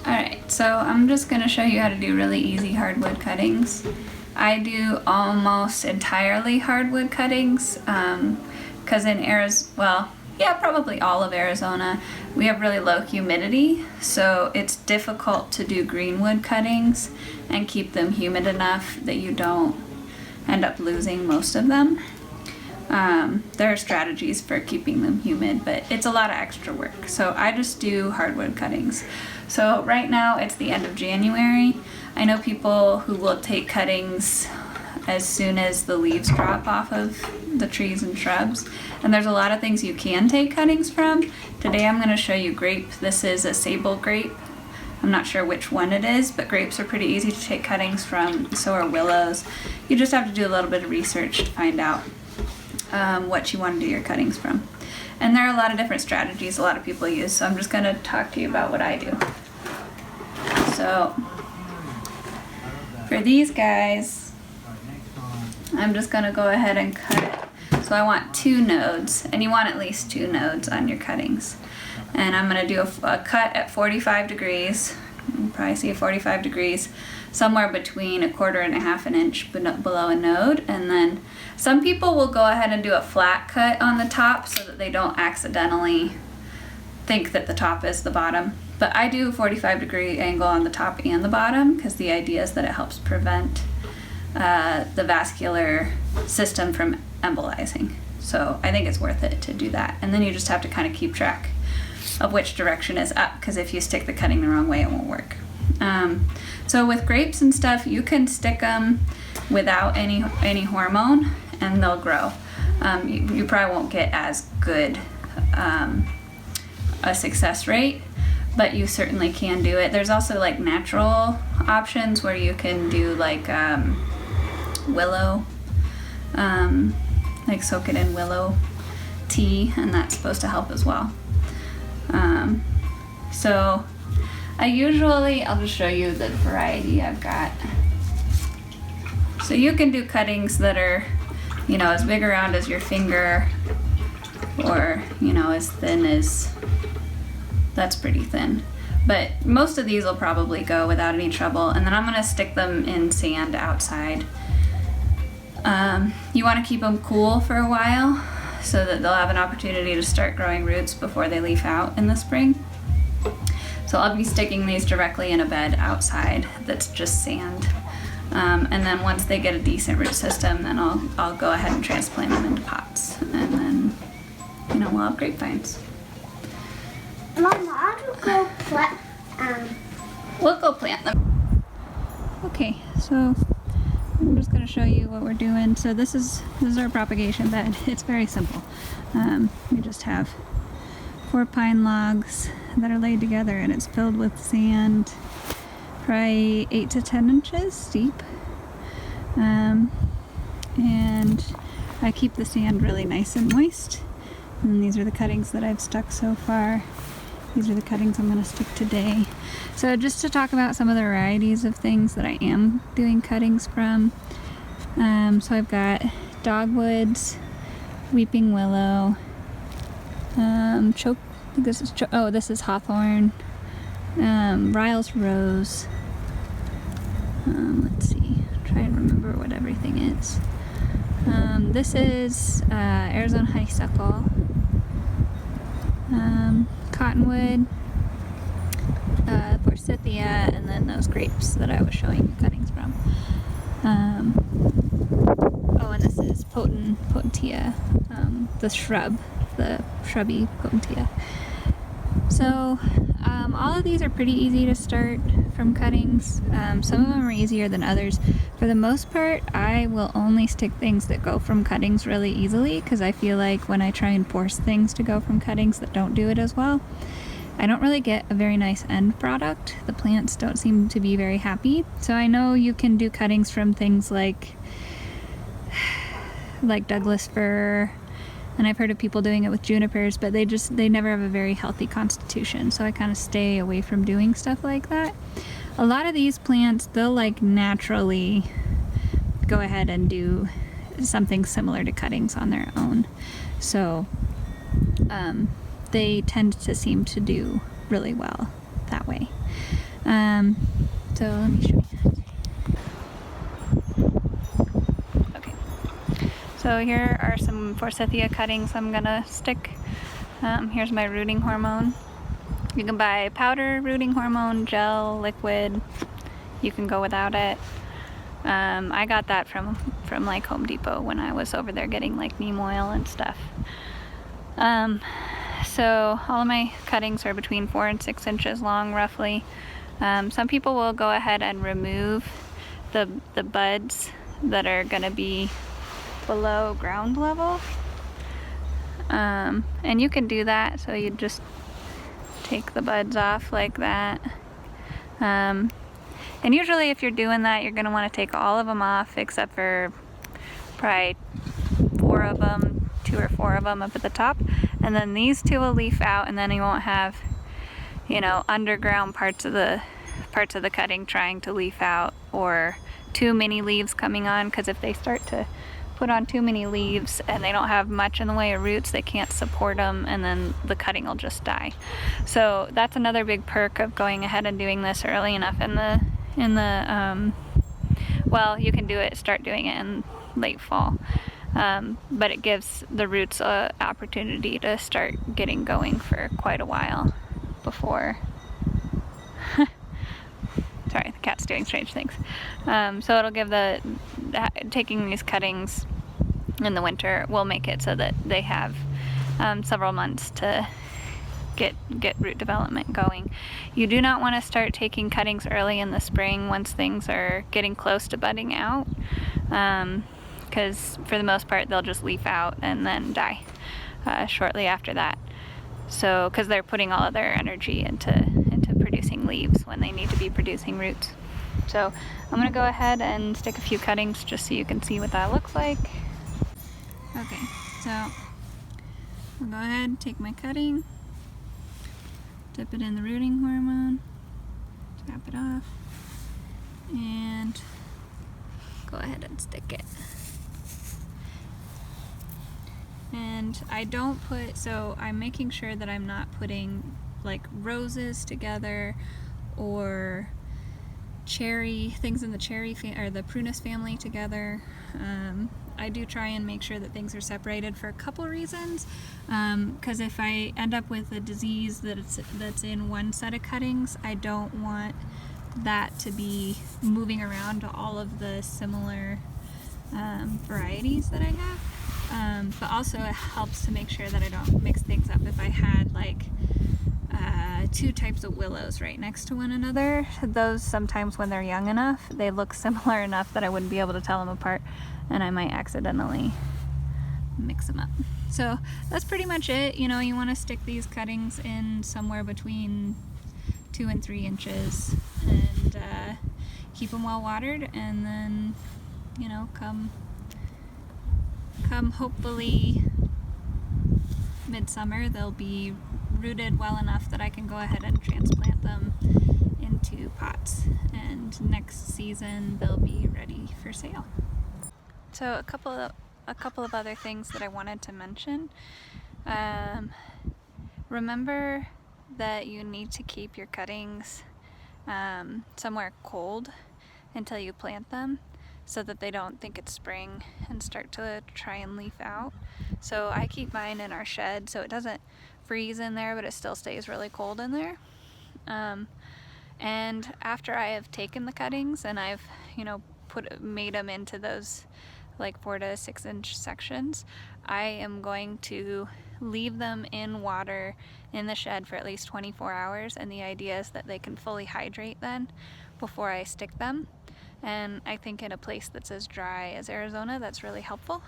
Alright, so I'm just going to show you how to do really easy hardwood cuttings. I do almost entirely hardwood cuttings because in Arizona, well, yeah, probably all of Arizona, we have really low humidity, so it's difficult to do greenwood cuttings and keep them humid enough that you don't end up losing most of them. There are strategies for keeping them humid, but it's a lot of extra work. So I just do hardwood cuttings. So right now it's the end of January. I know people who will take cuttings as soon as the leaves drop off of the trees and shrubs. And there's a lot of things you can take cuttings from. Today I'm going to show you grape. This is a sable grape. I'm not sure which one it is, but grapes are pretty easy to take cuttings from, so are willows. You just have to do a little bit of research to find out what you want to do your cuttings from. And there are a lot of different strategies a lot of people use, so I'm just going to talk to you about what I do. So for these guys, I'm just going to go ahead and cut. So I want 2 nodes, and you want at least 2 nodes on your cuttings. And I'm going to do a cut at 45 degrees. You can probably see 45 degrees, somewhere between 1/4 and 1/2 inch below a node. And then some people will go ahead and do a flat cut on the top so that they don't accidentally think that the top is the bottom. But I do a 45-degree angle on the top and the bottom because the idea is that it helps prevent the vascular system from embolizing. So I think it's worth it to do that. And then you just have to kind of keep track of which direction is up, because if you stick the cutting the wrong way, it won't work. So with grapes and stuff, you can stick them without any hormone and they'll grow. You probably won't get as good a success rate, but you certainly can do it. There's also like natural options where you can do like willow, like soak it in willow tea, and that's supposed to help as well. So I'll just show you the variety I've got. So you can do cuttings that are, as big around as your finger, or, as thin as, that's pretty thin. But most of these will probably go without any trouble. And then I'm gonna stick them in sand outside. You wanna keep them cool for a while so that they'll have an opportunity to start growing roots before they leaf out in the spring. So I'll be sticking these directly in a bed outside that's just sand. And then once they get a decent root system, then I'll go ahead and transplant them into pots. And then, we'll have grapevines. Mom, how do you go plant? We'll go plant them. Okay, so I'm just going to show you what we're doing. So this is our propagation bed. It's very simple. We just have 4 pine logs that are laid together, and it's filled with sand, probably 8 to 10 inches deep. And I keep the sand really nice and moist. And these are the cuttings that I've stuck so far. These are the cuttings I'm going to stick today. So just to talk about some of the varieties of things that I am doing cuttings from. So I've got dogwoods, weeping willow, this is hawthorn, Ryle's rose. Let's see, try and remember what everything is. This is Arizona honeysuckle, cottonwood, forsythia, and then those grapes that I was showing you cuttings from. And this is potentia, the shrubby potentia. So all of these are pretty easy to start from cuttings. Some of them are easier than others. For the most part, I will only stick things that go from cuttings really easily, because I feel like when I try and force things to go from cuttings that don't do it as well, I don't really get a very nice end product. The plants don't seem to be very happy. So I know you can do cuttings from things like Douglas fir, and I've heard of people doing it with junipers, but they never have a very healthy constitution, so I kind of stay away from doing stuff like that. A lot of these plants, they'll naturally go ahead and do something similar to cuttings on their own. So they tend to seem to do really well that way. So let me show you that. Okay. So here are some forsythia cuttings I'm gonna stick. Here's my rooting hormone. You can buy powder rooting hormone, gel, liquid. You can go without it. I got that from like Home Depot when I was over there getting like neem oil and stuff. So all of my cuttings are between 4 and 6 inches long roughly. Some people will go ahead and remove the buds that are gonna be below ground level. And you can do that, so you just take the buds off like that. And usually if you're doing that, you're gonna wanna take all of them off except for probably 4 of them, 2 or 4 of them up at the top. And then these 2 will leaf out, and then you won't have, you know, underground parts of the cutting trying to leaf out, or too many leaves coming on, because if they start to put on too many leaves and they don't have much in the way of roots, they can't support them, and then the cutting will just die. So that's another big perk of going ahead and doing this early enough in the well, you can start doing it in late fall, but it gives the roots an opportunity to start getting going for quite a while before sorry, the cat's doing strange things. So it'll give taking these cuttings in the winter will make it so that they have several months to get root development going. You do not want to start taking cuttings early in the spring once things are getting close to budding out, because for the most part they'll just leaf out and then die shortly after that. So because they're putting all of their energy into producing leaves when they need to be producing roots. So I'm gonna go ahead and stick a few cuttings just so you can see what that looks like. Okay, so I'll go ahead and take my cutting, dip it in the rooting hormone, tap it off, and go ahead and stick it. And I don't put, so I'm making sure that I'm not putting like roses together or things in the cherry or the prunus family together. I do try and make sure that things are separated for a couple reasons, because if I end up with a disease that's in one set of cuttings, I don't want that to be moving around to all of the similar varieties that I have. But also it helps to make sure that I don't mix things up. If I had like 2 types of willows right next to one another, those sometimes when they're young enough, they look similar enough that I wouldn't be able to tell them apart, and I might accidentally mix them up. So that's pretty much it. You know, you want to stick these cuttings in somewhere between 2 and 3 inches and keep them well watered, and then, you know, come hopefully midsummer they'll be rooted well enough that I can go ahead and transplant them into pots, and next season they'll be ready for sale. So a couple of other things that I wanted to mention. Remember that you need to keep your cuttings somewhere cold until you plant them, so that they don't think it's spring and start to try and leaf out. So I keep mine in our shed so it doesn't freeze in there, but it still stays really cold in there. And after I have taken the cuttings and I've, you know, made them into those like 4 to 6 inch sections, I am going to leave them in water in the shed for at least 24 hours, and the idea is that they can fully hydrate then before I stick them. And I think in a place that's as dry as Arizona, that's really helpful.